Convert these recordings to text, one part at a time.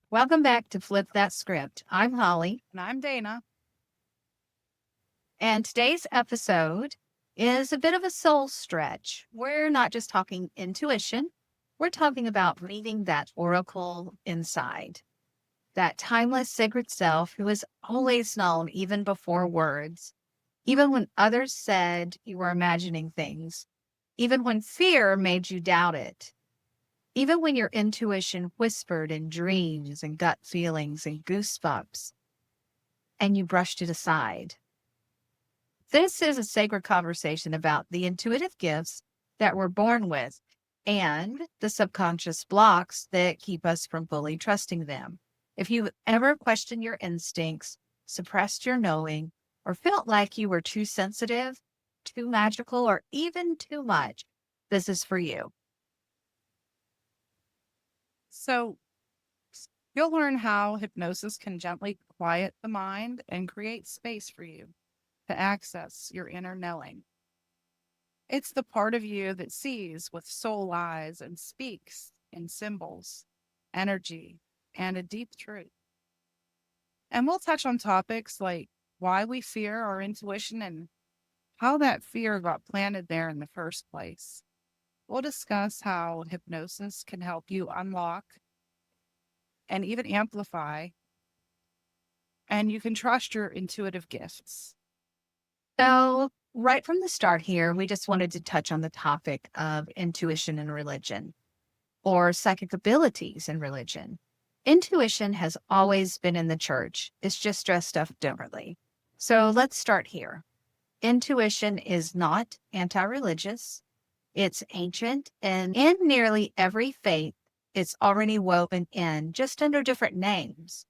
Welcome back to Flip That Script. I'm Holly, And I'm Dana. and today's episode is a bit of a soul stretch. We're not just talking intuition, we're talking about meeting that oracle inside, that timeless sacred self who is always known even before words, even when others said you were imagining things, even when fear made you doubt it. Even when your intuition whispered in dreams and gut feelings and goosebumps, and you brushed it aside. This is a sacred conversation about the intuitive gifts that we're born with and the subconscious blocks that keep us from fully trusting them. If you've ever questioned your instincts, suppressed your knowing, or felt like you were too sensitive, too magical, or even too much, this is for you. So, you'll learn how hypnosis can gently quiet the mind and create space for you to access your inner knowing. It's the part of you that sees with soul eyes and speaks in symbols, energy, and a deep truth. And we'll touch on topics like why we fear our intuition and how that fear got planted there in the first place. We'll discuss how hypnosis can help you unlock and even amplify, and you can trust your intuitive gifts. So, right from the start here, we just wanted to touch on the topic of intuition and religion or psychic abilities in religion. Intuition has always been in the church, it's just dressed up differently. So, let's start here. Intuition is not anti religious, it's ancient, and in nearly every faith, it's already woven in, just under different names.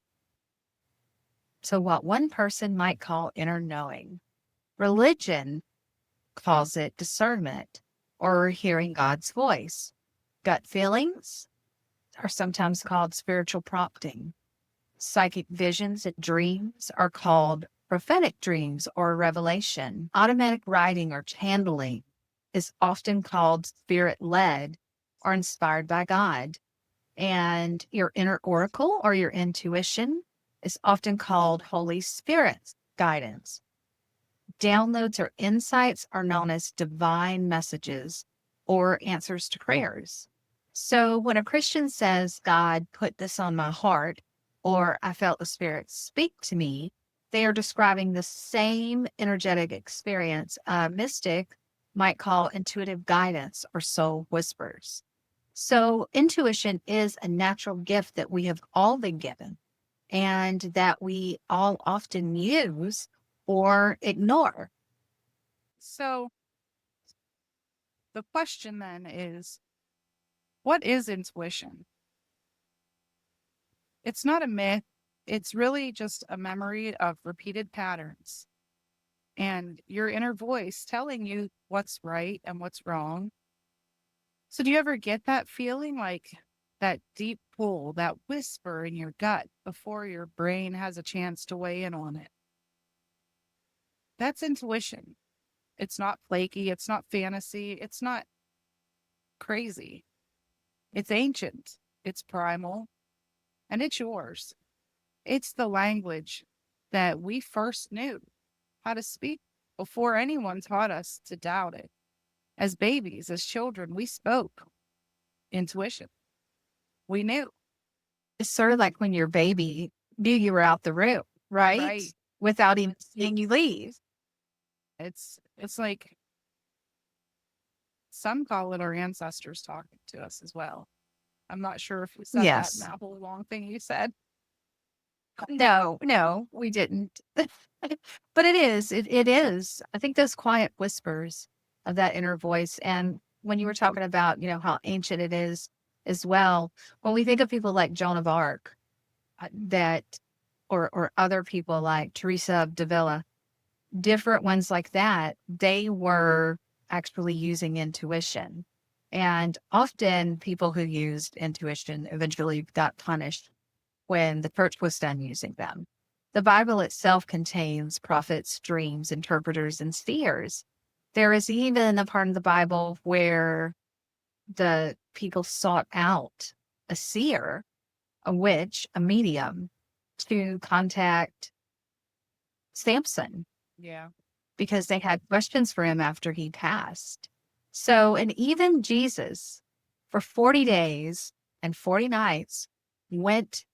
So, what one person might call inner knowing, religion calls it discernment or hearing God's voice. Gut feelings are sometimes called spiritual prompting. Psychic visions and dreams are called prophetic dreams or revelation. Automatic writing or channeling is often called spirit led or inspired by God. And your inner oracle or your intuition is often called Holy Spirit's guidance. Downloads or insights are known as divine messages or answers to prayers. So when a Christian says, God put this on my heart, or I felt the Spirit speak to me, they are describing the same energetic experience a mystic might call intuitive guidance or soul whispers. So intuition is a natural gift that we have all been given and that we all often use or ignore. So, the question then is, what is intuition? It's not a myth, it's really just a memory of repeated patterns and your inner voice telling you what's right and what's wrong. So, do you ever get that feeling, like that deep pull, that whisper in your gut before your brain has a chance to weigh in on it? That's intuition. It's not flaky, it's not fantasy, it's not crazy. It's ancient, it's primal, and it's yours. It's the language that we first knew how to speak before anyone taught us to doubt it. As babies, as children, we spoke intuition. We knew. It's sort of like when your baby knew you were out the room, right? Right. Without even seeing you leave. It's like some call it our ancestors talking to us as well. I'm not sure if you said that in Yes. that whole long thing you said. No, we didn't. But it is. I think those quiet whispers of that inner voice. And when you were talking about, how ancient it is as well, when we think of people like Joan of Arc, that or other people like Teresa of Davila, different ones like that, they were actually using intuition. And often people who used intuition eventually got punished when the church was done using them. The Bible itself contains prophets, dreams, interpreters, and seers. There is even a part of the Bible where the people sought out a seer, a witch, a medium to contact Samson Yeah. because they had questions for him after he passed. So, and even Jesus, for 40 days and 40 nights, went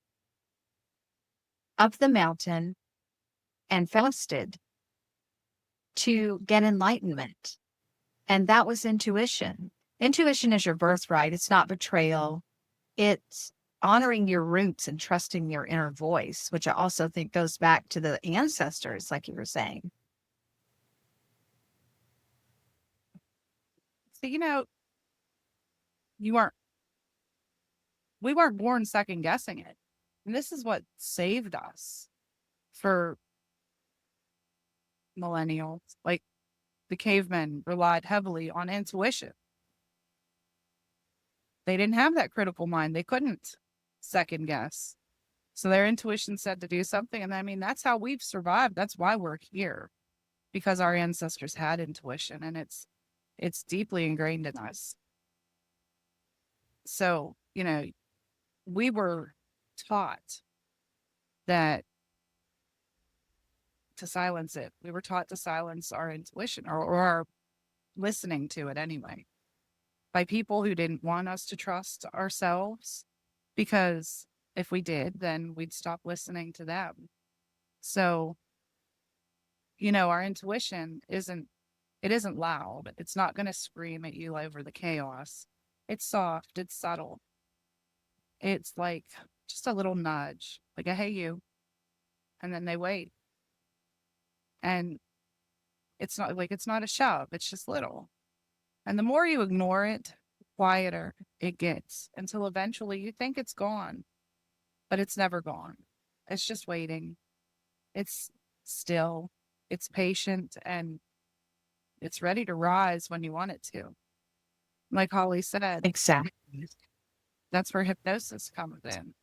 up the mountain and fasted to get enlightenment. And that was intuition. Intuition is your birthright. It's not betrayal. It's honoring your roots and trusting your inner voice, which I also think goes back to the ancestors, like you were saying. So, you weren't, we weren't born second guessing it. And this is what saved us for millennials. Like the cavemen relied heavily on intuition. They didn't have that critical mind. They couldn't second guess. So their intuition said to do something. And I mean, that's how we've survived. That's why we're here, because our ancestors had intuition, and it's deeply ingrained in us. So, we were taught that to silence it. We were taught to silence our intuition, or our listening to it anyway, by people who didn't want us to trust ourselves, because if we did, then we'd stop listening to them. So, our intuition isn't loud. It's not going to scream at you over the chaos. It's soft, it's subtle. It's like just a little nudge, like a hey you, and then they wait. And it's not a shove, it's just little. And the more you ignore it, the quieter it gets, until eventually you think it's gone, but it's never gone. It's just waiting. It's still, it's patient, and it's ready to rise when you want it to. Like Holly said, Exactly. that's where hypnosis comes in.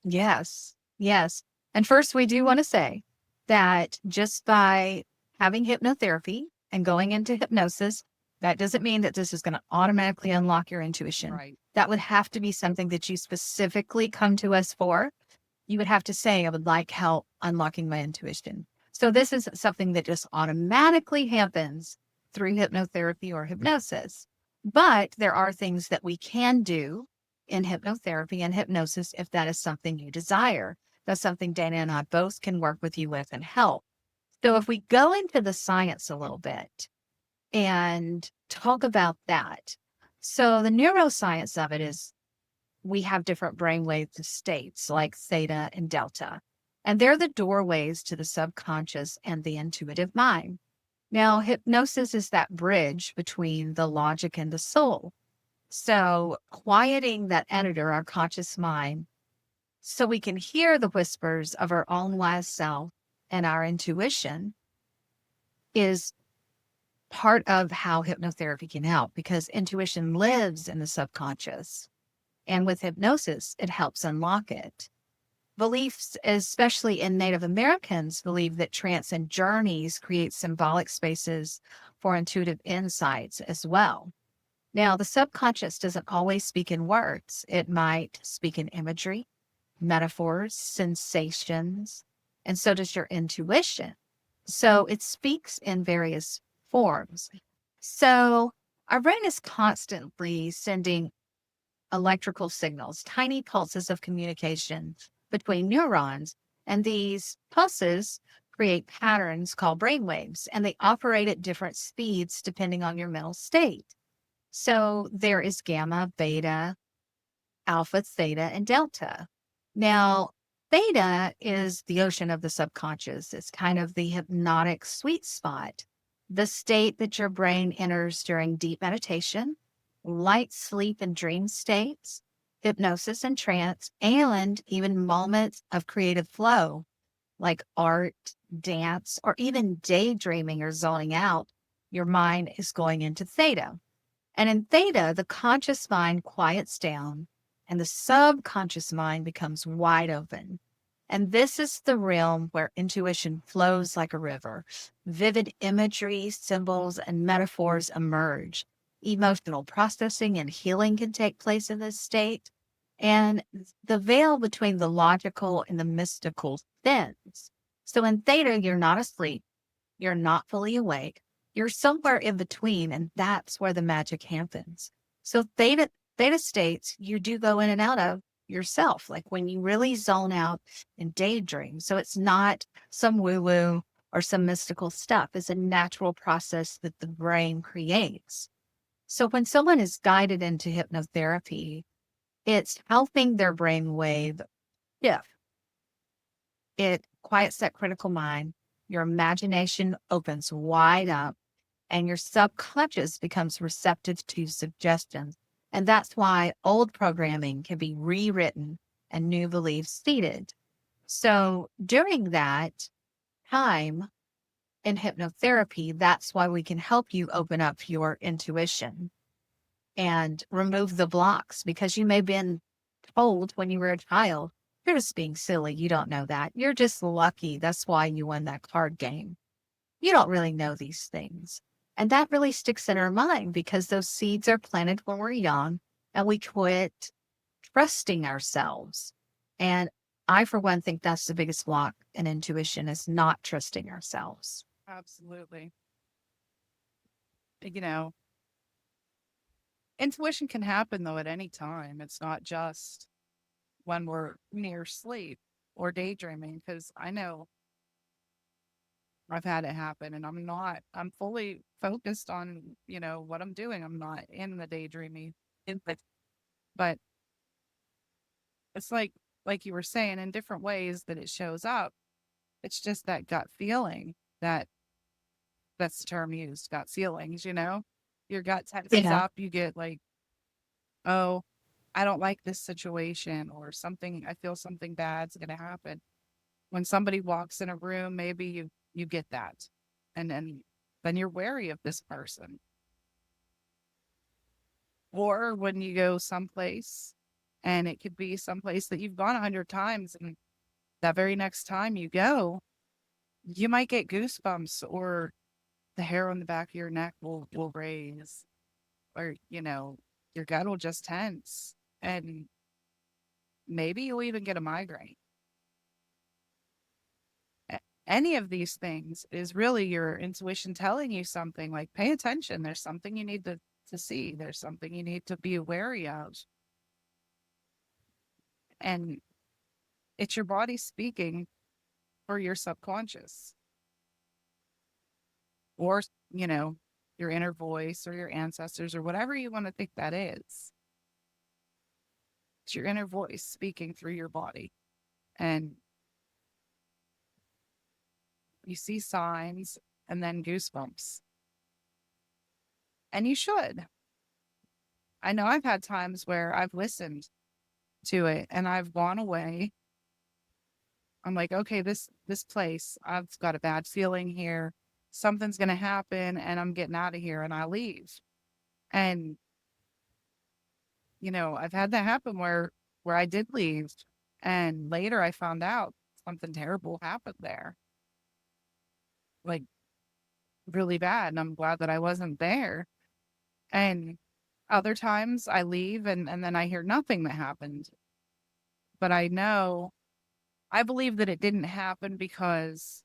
Yes. Yes. And first, we do want to say that just by having hypnotherapy and going into hypnosis, that doesn't mean that this is going to automatically unlock your intuition. Right. That would have to be something that you specifically come to us for. You would have to say, I would like help unlocking my intuition. So this is something that just automatically happens through hypnotherapy or hypnosis. But there are things that we can do in hypnotherapy and hypnosis if that is something you desire. That's something Dana and I both can work with you with and help. So if we go into the science a little bit and talk about that. So the neuroscience of it is we have different brainwave states like theta and delta, and they're the doorways to the subconscious and the intuitive mind. Now, hypnosis is that bridge between the logic and the soul. So quieting that editor, our conscious mind, so we can hear the whispers of our own wise self and our intuition is part of how hypnotherapy can help, because intuition lives in the subconscious. And with hypnosis, it helps unlock it. Beliefs, especially in Native Americans, believe that trance and journeys create symbolic spaces for intuitive insights as well. Now, the subconscious doesn't always speak in words. It might speak in imagery, metaphors, sensations, and so does your intuition. So it speaks in various forms. So our brain is constantly sending electrical signals, tiny pulses of communication between neurons. And these pulses create patterns called brainwaves, and they operate at different speeds depending on your mental state. So there is gamma, beta, alpha, theta, and delta. Now, theta is the ocean of the subconscious. It's kind of the hypnotic sweet spot, the state that your brain enters during deep meditation, light sleep and dream states, hypnosis and trance, and even moments of creative flow like art, dance, or even daydreaming or zoning out. Your mind is going into theta. And in theta, the conscious mind quiets down and the subconscious mind becomes wide open. And this is the realm where intuition flows like a river. Vivid imagery, symbols, and metaphors emerge. emotional processing and healing can take place in this state. And the veil between the logical and the mystical thins. So in theta, you're not asleep, you're not fully awake, you're somewhere in between, and that's where the magic happens. So theta states you do go in and out of yourself, like when you really zone out and daydream. So it's not some woo-woo or some mystical stuff. It's a natural process that the brain creates. So when someone is guided into hypnotherapy, it's helping their brainwave shift. It quiets that critical mind. Your imagination opens wide up and your subconscious becomes receptive to suggestions. And that's why old programming can be rewritten and new beliefs seeded. So during that time in hypnotherapy, that's why we can help you open up your intuition and remove the blocks, because you may have been told when you were a child, you're just being silly. You don't know that. You're just lucky. That's why you won that card game. You don't really know these things. And that really sticks in our mind because those seeds are planted when we're young and we quit trusting ourselves. And I, for one, think that's the biggest block in intuition, is not trusting ourselves. Absolutely. You know, intuition can happen though at any time. It's not just when we're near sleep or daydreaming, because I know I've had it happen and I'm fully focused on, what I'm doing. I'm not in the daydreaming. But it's like you were saying, in different ways that it shows up. It's just that gut feeling that's the term used, gut feelings, your gut tenses Yeah. up. You get like, oh, I don't like this situation, or something. I feel something bad's going to happen. When somebody walks in a room, maybe you get that. And then you're wary of this person. Or when you go someplace, and it could be someplace that you've gone 100 times, and that very next time you go, you might get goosebumps, or the hair on the back of your neck will raise, or, your gut will just tense, and maybe you'll even get a migraine. Any of these things is really your intuition telling you something, like, pay attention. There's something you need to see. There's something you need to be wary of. And it's your body speaking for your subconscious, or, your inner voice, or your ancestors, or whatever you want to think that is. It's your inner voice speaking through your body. And you see signs and then goosebumps. And you should. I know I've had times where I've listened to it and I've gone away. I'm like, okay, this place, I've got a bad feeling here. Something's going to happen and I'm getting out of here, and I leave. And, I've had that happen where I did leave, and later I found out something terrible happened there. Like, really bad. And I'm glad that I wasn't there. And other times I leave, and then I hear nothing that happened. But I believe that it didn't happen because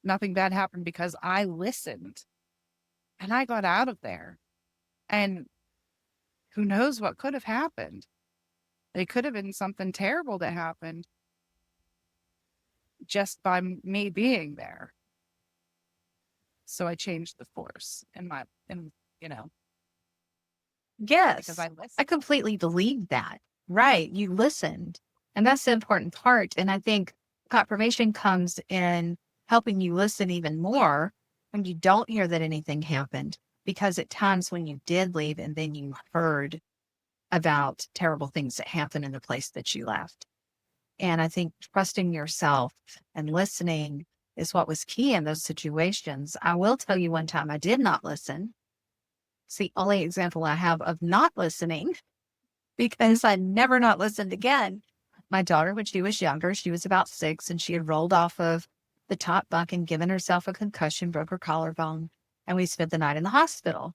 nothing bad happened, because I listened and I got out of there. And who knows what could have happened? It could have been something terrible that happened just by me being there. So I changed the force because Yes, I I listened. completely believe that. Right. You listened. And that's the important part. And I think confirmation comes in helping you listen even more when you don't hear that anything happened. Because at times when you did leave and then you heard about terrible things that happened in the place that you left. And I think trusting yourself and listening is what was key in those situations. I will tell you, one time I did not listen. It's the only example I have of not listening, because I never not listened again. My daughter, when she was younger, she was about 6, and she had rolled off of the top bunk and given herself a concussion, broke her collarbone, and we spent the night in the hospital.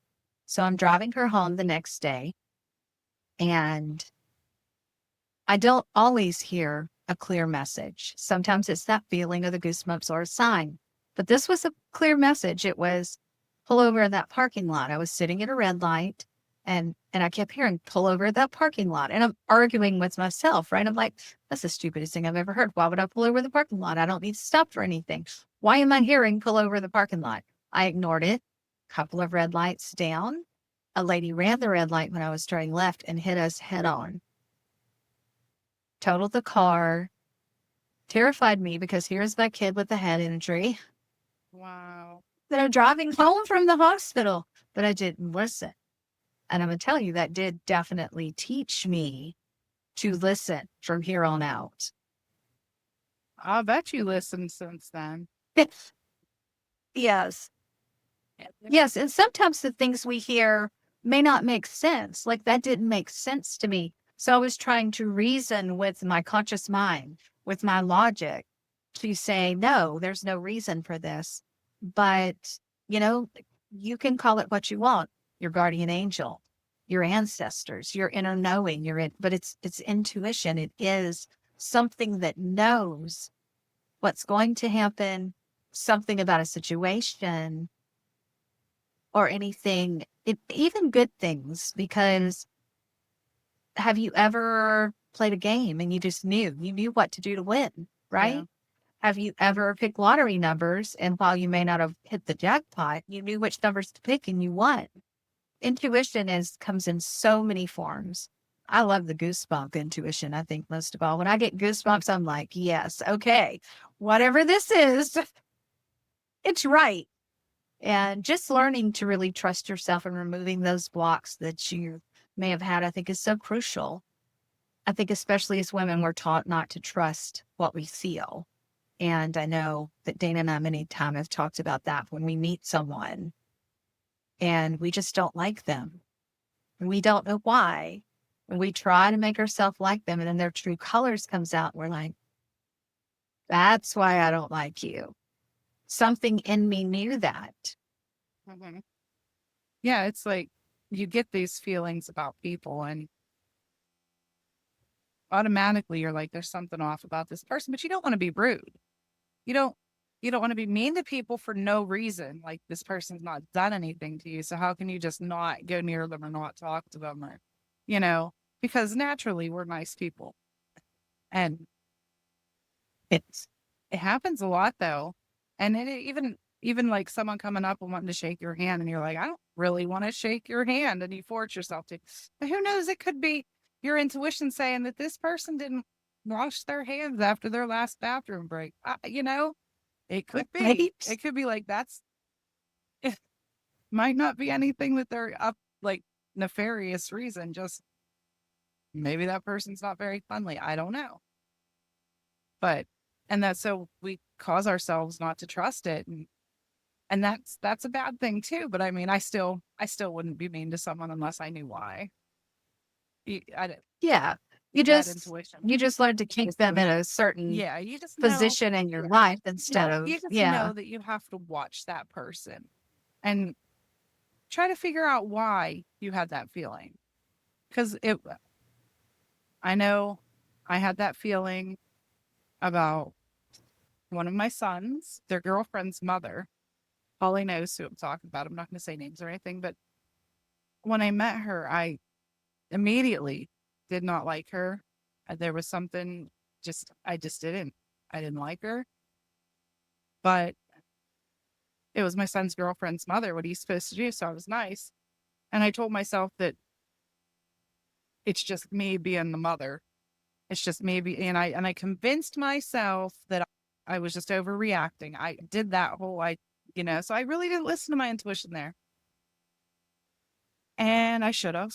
So I'm driving her home the next day, and I don't always hear a clear message. Sometimes it's that feeling of the goosebumps or a sign. But this was a clear message. It was pull over in that parking lot. I was sitting at a red light, and I kept hearing pull over at that parking lot. And I'm arguing with myself, right? I'm like, that's the stupidest thing I've ever heard. Why would I pull over the parking lot? I don't need to stop for anything. Why am I hearing pull over the parking lot? I ignored it. Couple of red lights down. A lady ran the red light when I was turning left and hit us head on. Totaled the car, terrified me because here's my kid with the head injury Wow. that I'm driving home from the hospital, but I didn't listen. And I'm going to tell you, that did definitely teach me to listen from here on out. I'll bet you listened since then. Yes. Yes. And sometimes the things we hear may not make sense. Like that didn't make sense to me. So I was trying to reason with my conscious mind, with my logic to say, no, there's no reason for this. But, you know, you can call it what you want, your guardian angel, your ancestors, your inner knowing, but it's intuition. It is something that knows what's going to happen, something about a situation or anything, even good things, because have you ever played a game and you knew what to do to win, right? Yeah. Have you ever picked lottery numbers and while you may not have hit the jackpot, you knew which numbers to pick and you won? Intuition comes in so many forms. I love the goosebump intuition, I think, most of all. When I get goosebumps, I'm like, yes, okay, whatever this is, it's right. And just learning to really trust yourself and removing those blocks that you may have had, I think is so crucial. I think especially as women, we're taught not to trust what we feel. And I know that Dana and I many times have talked about that when we meet someone and we just don't like them. And we don't know why. And we try to make ourselves like them, and then their true colors comes out. And we're like, that's why I don't like you. Something in me knew that. hmm Yeah, it's like you get these feelings about people and automatically you're like, there's something off about this person, but you don't want to be rude. You don't you don't want to be mean to people for no reason. Like this person's not done anything to you. So how can you just not go near them or not talk to them or you know, because naturally we're nice people. And It's it happens a lot though. And even like someone coming up and wanting to shake your hand and you're like, I don't really want to shake your hand and you force yourself to. But who knows? It could be your intuition saying that this person didn't wash their hands after their last bathroom break. You know, it could be. right. It could be like that's it might not be anything that they're up like nefarious reason. Just maybe that person's not very friendly. I don't know. But and that's so we cause ourselves not to trust it and that's a bad thing too. But I mean, I still wouldn't be mean to someone unless I knew why. I Yeah. You that just intuition. you just learn to keep them in a certain Yeah, you just know. position in your life instead Yeah, of, you just yeah. know that you have to watch that person and try to figure out why you had that feeling. Because I know I had that feeling about one of my sons, their girlfriend's mother. Holly knows who I'm talking about. I'm not going to say names or anything, but when I met her, I immediately did not like her. There was something I just didn't. I didn't like her. But it was my son's girlfriend's mother. What are you supposed to do? So I was nice. And I told myself that it's just me being the mother. It's just maybe, and I convinced myself that I was just overreacting. I did that whole, so I really didn't listen to my intuition there. And I should have.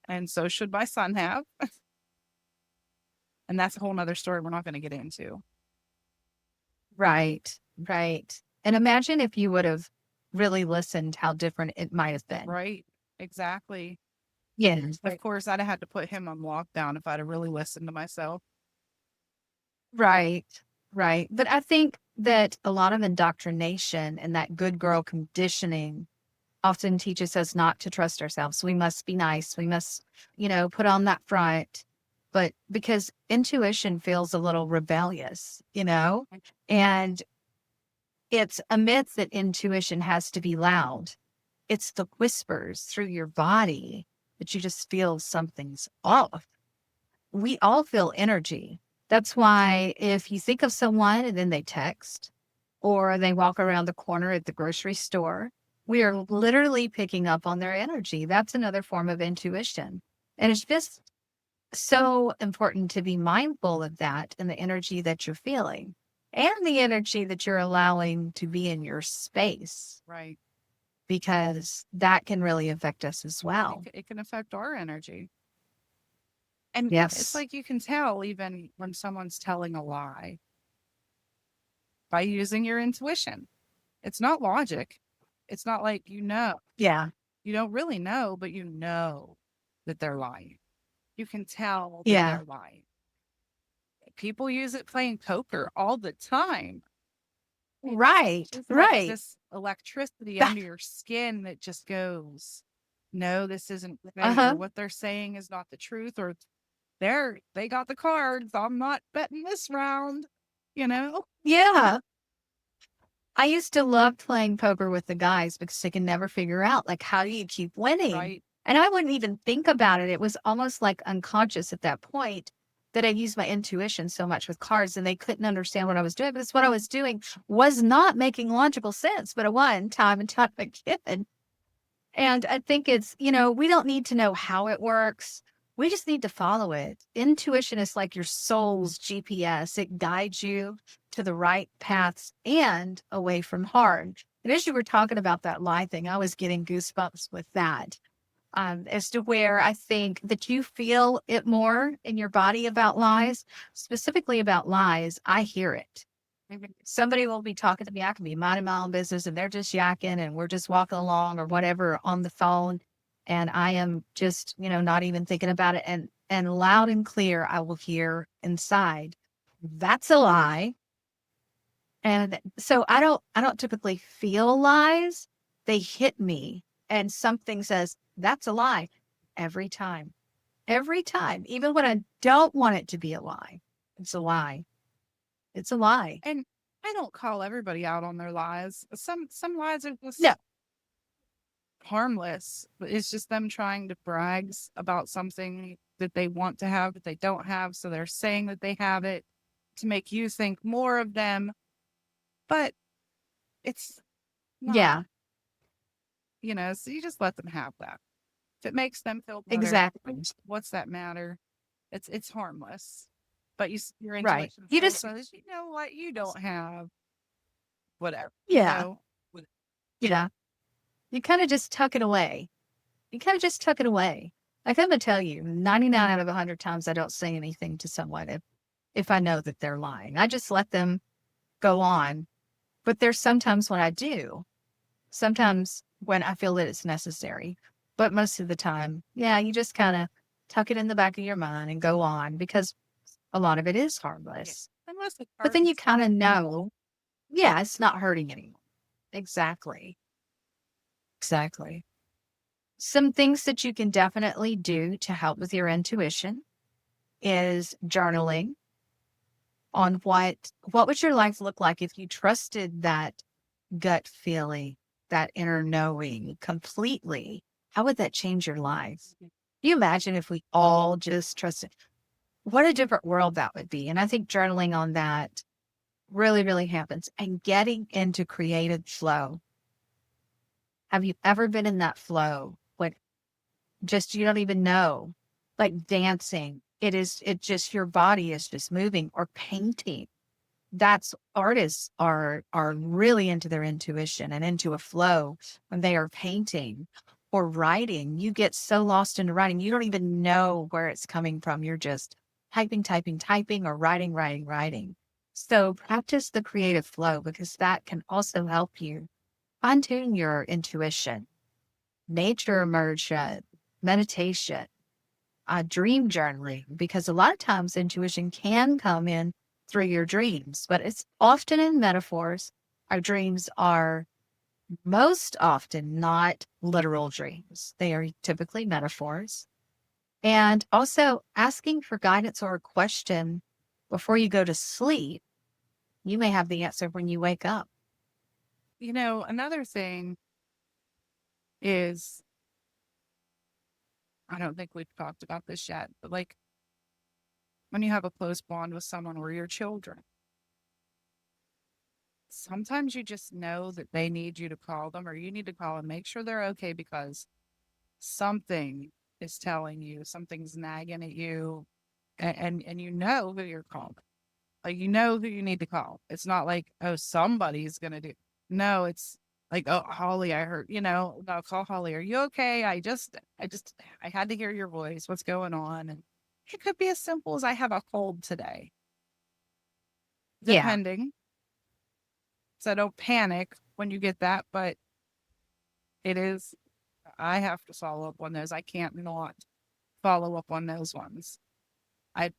And so should my son have. And that's a whole nother story we're not going to get into. Right. Right. And imagine if you would have really listened, how different it might have been. Right. Exactly. Yes. Of course, I'd have had to put him on lockdown if I'd have really listened to myself. Right. Right. But I think that a lot of indoctrination and that good girl conditioning often teaches us not to trust ourselves. We must be nice. We must, put on that front. But because intuition feels a little rebellious, and it's a myth that intuition has to be loud. It's the whispers through your body that you just feel something's off. We all feel energy. That's why if you think of someone and then they text or they walk around the corner at the grocery store, we are literally picking up on their energy. That's another form of intuition. And it's just so important to be mindful of that and the energy that you're feeling and the energy that you're allowing to be in your space, Right. because that can really affect us as It, well. it can affect our energy. And it's Yes. like you can tell even when someone's telling a lie by using your intuition. It's not logic. It's not like Yeah. you don't really know, but you know that they're lying. You can tell that Yeah. they're lying. People use it playing poker all the time. Right. It's like Right. this electricity That, under your skin that just goes, no, this isn't right, or uh-huh. what they're saying is not the truth, or they got the cards. I'm not betting this round, you know? Yeah. I used to love playing poker with the guys because they can never figure out, like, how do you keep winning? Right. And I wouldn't even think about it. It was almost like unconscious at that point that I used my intuition so much with cards and they couldn't understand what I was doing. Because what I was doing was not making logical sense, but I won time and time again. And I think it's, we don't need to know how it works. We just need to follow it. Intuition is like your soul's GPS. It guides you to the right paths and away from harm. And as you were talking about that lie thing, I was getting goosebumps with that. As to where I think that you feel it more in your body about lies, specifically about lies, I hear it. Somebody will be talking to me. I can be minding my own business and they're just yakking and we're just walking along or whatever on the phone. And I am just, not even thinking about it. And loud and clear, I will hear inside, that's a lie. And so I don't typically feel lies. They hit me and something says, that's a lie every time. Every time. Even when I don't want it to be a lie. It's a lie. It's a lie. And I don't call everybody out on their lies. Some lies are No. just harmless, but it's just them trying to brag about something that they want to have, but they don't have. So they're saying that they have it to make you think more of them. But it's not, Yeah. so you just let them have that. If it makes them feel better, Exactly. what's that matter? It's harmless. But your Right. intuition You still just says, you know what, you don't have whatever, yeah. Yeah. You kind of just tuck it away. You kind of just tuck it away. Like I'm gonna tell you, 99 out of 100 times I don't say anything to someone if I know that they're lying. I just let them go on. But there's sometimes when I do. Sometimes when I feel that it's necessary. But most of the time, yeah, you just kind of tuck it in the back of your mind and go on because a lot of it is Yeah. harmless. Unless it But then you hurts. kind of know, yeah, it's not hurting anyone. Exactly. Exactly. Some things that you can definitely do to help with your intuition is journaling on what would your life look like if you trusted that gut feeling, that inner knowing completely. How would that change your life? Can you imagine if we all just trusted? What a different world that would be. And I think journaling on that really, really happens. And getting into creative flow. Have you ever been in that flow? When just you don't even know, like dancing. It just your body is just moving, or painting. That's artists are really into their intuition and into a flow when they are painting or writing. You get so lost into writing, you don't even know where it's coming from. You're just typing, typing, typing, or writing, writing, writing. So practice the creative flow because that can also help you fine tune your intuition, nature immersion, meditation, dream journaling, because a lot of times intuition can come in through your dreams, but it's often in metaphors. Our dreams are most often not literal dreams. They are typically metaphors. And also asking for guidance or a question before you go to sleep, you may have the answer when you wake up. Another thing is, I don't think we've talked about this yet, but like when you have a close bond with someone or your children, sometimes you just know that they need you to call them or you need to call and make sure they're okay because something is telling you, something's nagging at you, and you know who you're calling. Like, you know who you need to call. It's not like, oh, somebody's going to do. No, it's like, oh, Holly, I heard, no, call Holly. Are you okay? I had to hear your voice. What's going on? And it could be as simple as I have a cold today, Yeah. depending. So don't panic when you get that, but it is, I have to follow up on those. I can't not follow up on those ones. I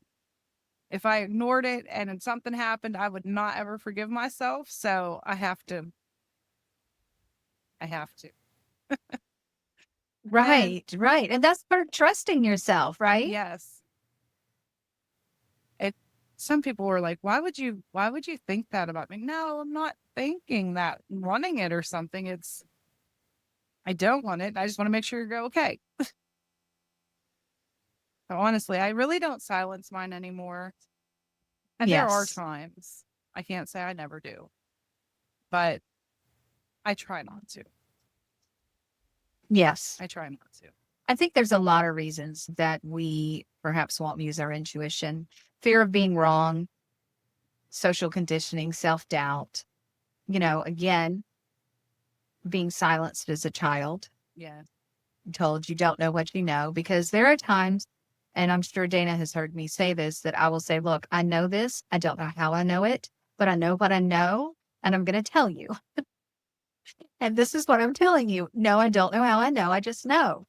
If I ignored it and then something happened, I would not ever forgive myself. So I have to. I have to. And Right, right. And that's part of trusting yourself, right? yes, it. Some people were like, why would you think that about me?" No, I'm not thinking that. I'm wanting it or something. I don't want it. I just want to make sure you're okay. So honestly, I really don't silence mine anymore. And there are Yes. times, I can't say I never do, but I try not to. Yes. I try not to. I think there's a lot of reasons that we perhaps won't use our intuition. Fear of being wrong, social conditioning, self doubt, again, being silenced as a child, Yeah. told you don't know what you know, because there are times, and I'm sure Dana has heard me say this, that I will say, look, I know this. I don't know how I know it, but I know what I know, and I'm going to tell you. And this is what I'm telling you. No, I don't know how I know. I just know.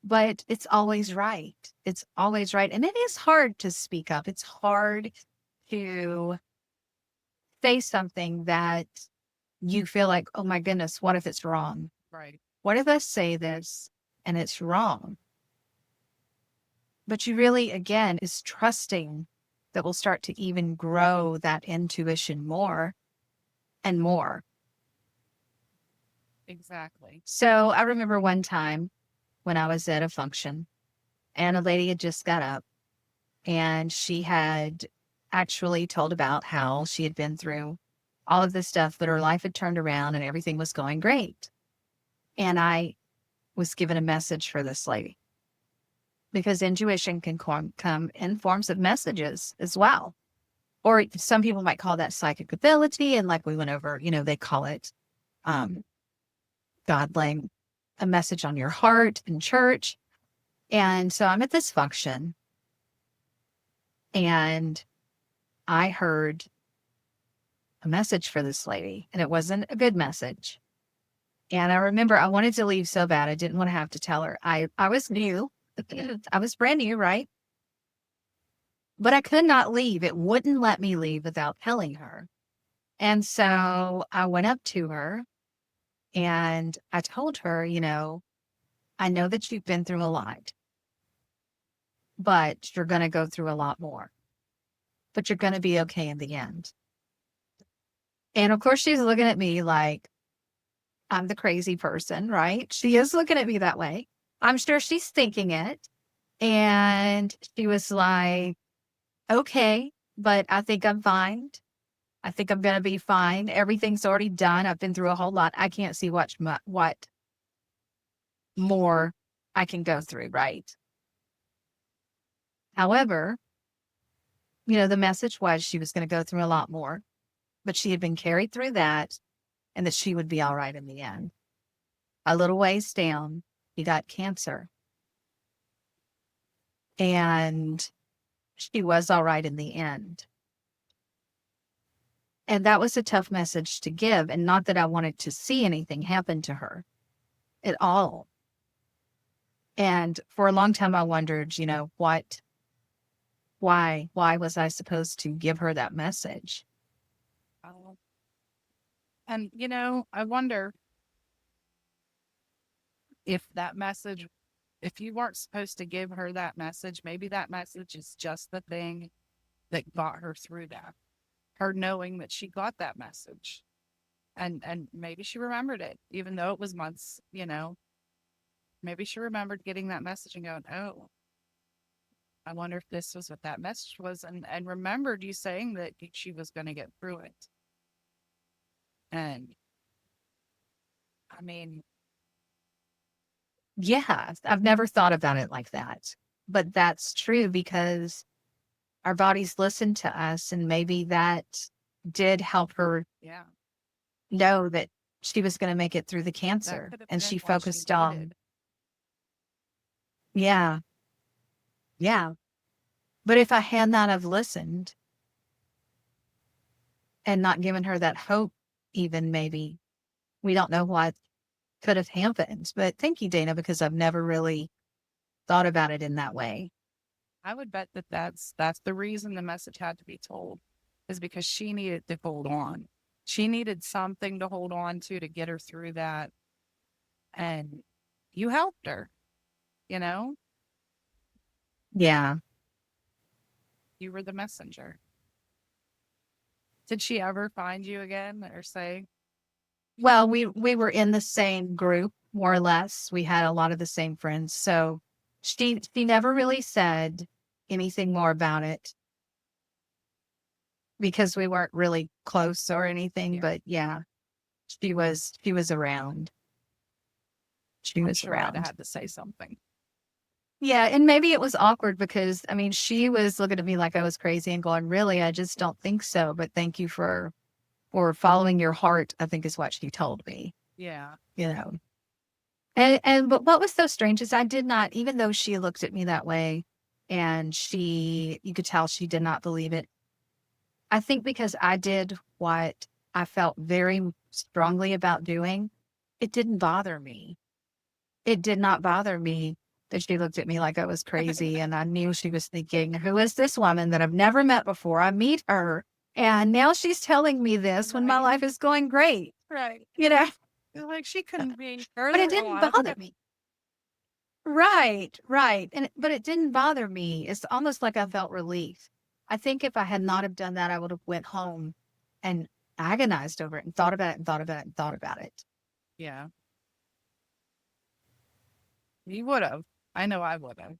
But it's always right. It's always right. And it is hard to speak up. It's hard to say something that you feel like, oh my goodness, what if it's wrong? Right. What if I say this and it's wrong? But you really, again, is trusting that will start to even grow that intuition more and more. Exactly. So I remember one time when I was at a function and a lady had just got up and she had actually told about how she had been through all of this stuff, but her life had turned around and everything was going great. And I was given a message for this lady because intuition can come in forms of messages as well. Or some people might call that psychic ability. And like we went over, they call it um, God laying a message on your heart in church. And so I'm at this function and I heard a message for this lady, and it wasn't a good message. And I remember I wanted to leave so bad. I didn't want to have to tell her. I was new. I was brand new, right? But I could not leave. It wouldn't let me leave without telling her. And so I went up to her and I told her, I know that you've been through a lot, but you're going to go through a lot more, but you're going to be okay in the end. And of course, she's looking at me like I'm the crazy person, right? She is looking at me that way. I'm sure she's thinking it. And she was like, okay, but I think I'm fine. I think I'm going to be fine. Everything's already done. I've been through a whole lot. I can't see what more I can go through, right? However, the message was she was going to go through a lot more, but she had been carried through that and that she would be all right in the end. A little ways down, she got cancer. And she was all right in the end. And that was a tough message to give. And not that I wanted to see anything happen to her at all. And for a long time, I wondered, why was I supposed to give her that message? Oh. And I wonder. if that message, if you weren't supposed to give her that message, maybe that message is just the thing that got her through that. Her knowing that she got that message. And maybe she remembered it, even though it was months, you know. Maybe she remembered getting that message and going, oh, I wonder if this was what that message was, and remembered you saying that she was going to get through it. And I mean, Yeah, I've never thought about it like that. But that's true because our bodies listen to us, and maybe that did help her yeah, know that she was going to make it through the that cancer. could have And been she what she focused on, needed. yeah, yeah. But if I had not have listened and not given her that hope, even maybe, we don't know what could have happened. But thank you, Dana, because I've never really thought about it in that way. I would bet that that's the reason the message had to be told, is because she needed to hold on. She needed something to hold on to get her through that. And you helped her, you know, Yeah. you were the messenger. Did she ever find you again or say, Well, we were in the same group, more or less. We had a lot of the same friends. So she never really said anything more about it because we weren't really close or anything. yeah, But yeah, she was around. She I'm was sure I'd have around. had to say something. Yeah, and maybe it was awkward because I mean she was looking at me like I was crazy and going, "Really? I just don't think so." But thank you for following your heart, I think is what she told me. Yeah. You know. And but what was so strange is I did not, even though she looked at me that way and you could tell she did not believe it. I think because I did what I felt very strongly about doing, it didn't bother me. It did not bother me that she looked at me like I was crazy. And I knew she was thinking, who is this woman that I've never met before? I meet her. And now she's telling me this when my Right. life is going great, Right. you know, Like she couldn't be but further it didn't along. bother me. Right, right. But it didn't bother me. It's almost like I felt relief. I think if I had not have done that, I would have went home and agonized over it and thought about it and thought about it and thought about it. Yeah. You would have. I know I would have.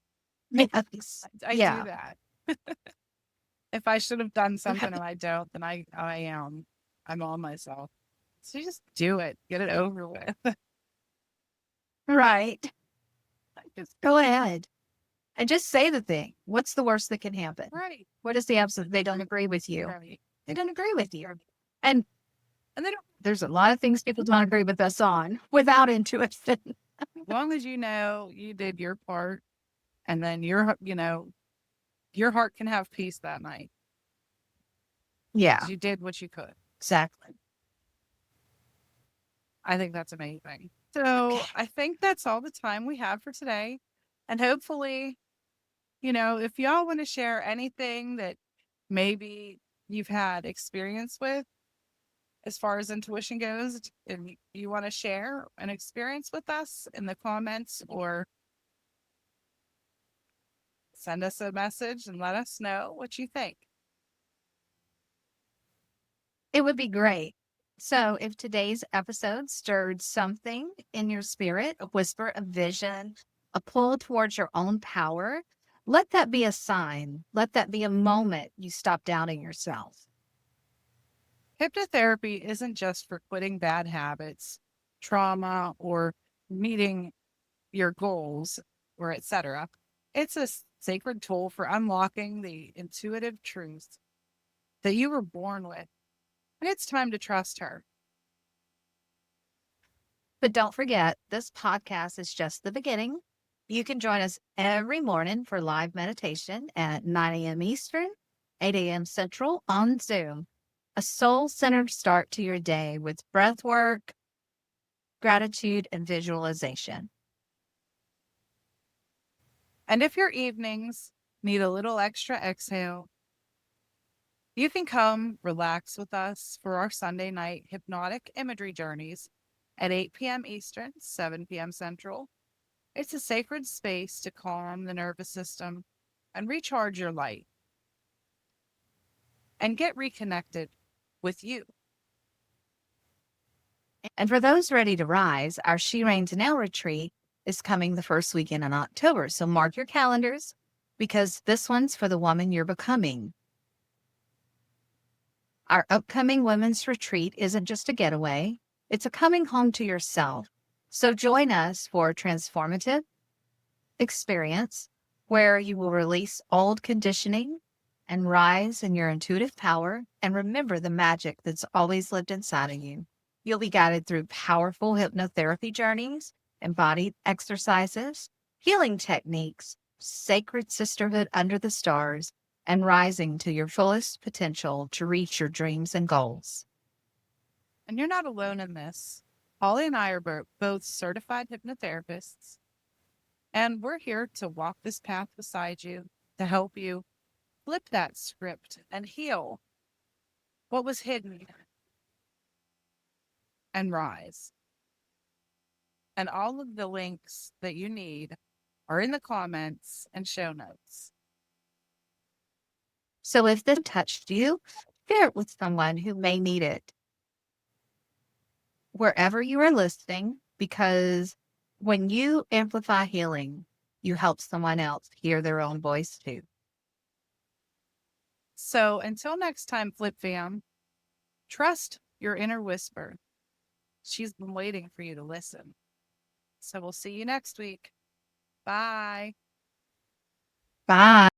Yes. I do Yeah. that. If I should have done something and I don't, then I am. I'm on myself. So you just do it. Get it over with. Right. Just Go ahead and just say the thing. What's the worst that can happen? right. What is the absolute? They don't agree with you. Right. They don't agree with you. And And they don't, there's a lot of things people don't agree with us on without intuition. as long as you know you did your part, and then your heart can have peace that night. Yeah, 'Cause you did what you could. exactly. I think that's amazing. So Okay. I think that's all the time we have for today. And hopefully, if y'all want to share anything that maybe you've had experience with as far as intuition goes, and you want to share an experience with us in the comments, or send us a message and let us know what you think. It would be great. So, if today's episode stirred something in your spirit, a whisper of vision, a pull towards your own power, let that be a sign. Let that be a moment you stop doubting yourself. Hypnotherapy isn't just for quitting bad habits, trauma, or meeting your goals, or etc. It's a sacred tool for unlocking the intuitive truths that you were born with. And it's time to trust her. But don't forget, this podcast is just the beginning. You can join us every morning for live meditation at 9 a.m. Eastern, 8 a.m. Central on Zoom. A soul centered start to your day with breath work, gratitude, and visualization. And if your evenings need a little extra exhale, you can come relax with us for our Sunday night hypnotic imagery journeys at 8 p.m. Eastern, 7 p.m. Central. It's a sacred space to calm the nervous system and recharge your light and get reconnected with you. And for those ready to rise, our She Reigns Now retreat is coming the first weekend in October. So mark your calendars because this one's for the woman you're becoming. Our upcoming women's retreat isn't just a getaway, it's a coming home to yourself. So join us for a transformative experience where you will release old conditioning and rise in your intuitive power and remember the magic that's always lived inside of you. You'll be guided through powerful hypnotherapy journeys, embodied exercises, healing techniques, sacred sisterhood under the stars, and rising to your fullest potential to reach your dreams and goals. And you're not alone in this. Holly and I are both certified hypnotherapists, and we're here to walk this path beside you to help you flip that script and heal what was hidden and rise. And all of the links that you need are in the comments and show notes. So if this touched you, share it with someone who may need it. Wherever you are listening, because when you amplify healing, you help someone else hear their own voice too. So until next time, Flip Fam, trust your inner whisper. She's been waiting for you to listen. So we'll see you next week. Bye. Bye.